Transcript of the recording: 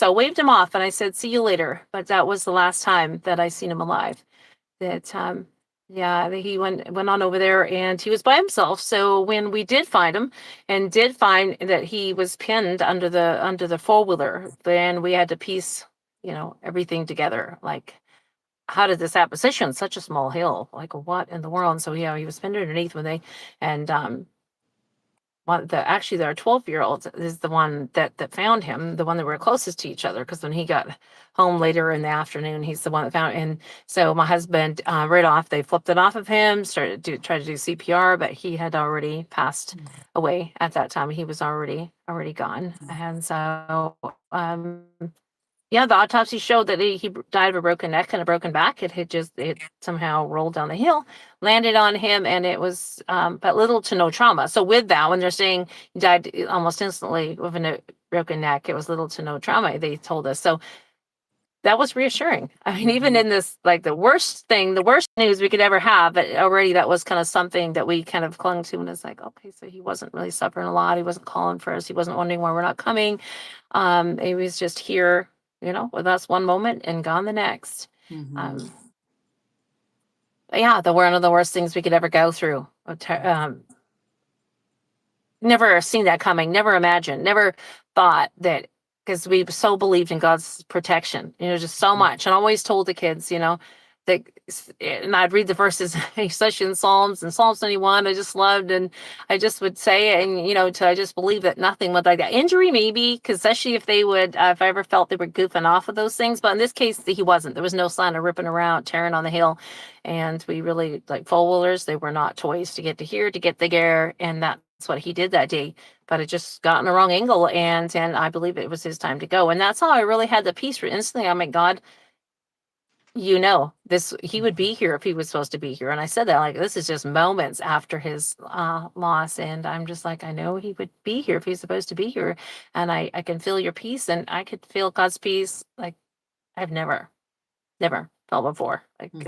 So I waved him off and I said, see you later. But that was the last time that I seen him alive. That yeah, he went on over there and he was by himself. So when we did find him and did find that he was pinned under the four-wheeler, then we had to piece, everything together. Like, how did this happen? Especially on such a small hill. Like, what in the world? And so yeah, he was pinned underneath when they and actually our 12-year-old is the one that found him, the one that were closest to each other, because when he got home later in the afternoon, he's the one that found. And so my husband, right off, they flipped it off of him, tried to do CPR, but he had already passed away at that time. He was already gone. And so yeah, the autopsy showed that he died of a broken neck and a broken back. It somehow rolled down the hill, landed on him, and it was but little to no trauma. So with that, when they're saying he died almost instantly with a broken neck, it was little to no trauma, they told us. So that was reassuring. I mean, even in this, like the worst news we could ever have, but already that was kind of something that we kind of clung to, and it's like, okay, so he wasn't really suffering a lot. He wasn't calling for us. He wasn't wondering why we're not coming. He was just here, with us one moment and gone the next. Yeah, one of the worst things we could ever go through. Never seen that coming, never imagined, never thought that, because we so believed in God's protection, just so much. And always told the kids, that, and I'd read the verses, especially in Psalms 91, I just loved, and I just would say it, and, I just believe that nothing would, like that injury, maybe, because especially if they would, if I ever felt they were goofing off of those things, but in this case, he wasn't. There was no sign of ripping around, tearing on the hill. And we really, like four-wheelers, they were not toys to get to here, to get the gear, and that's what he did that day. But it just got in the wrong angle, and I believe it was his time to go. And that's how I really had the peace for instantly. I'm like, God, this, he would be here if he was supposed to be here. And I said that, like, this is just moments after his loss, and I'm just like, I know he would be here if he's supposed to be here, and I can feel your peace, and I could feel God's peace like I've never felt before. Like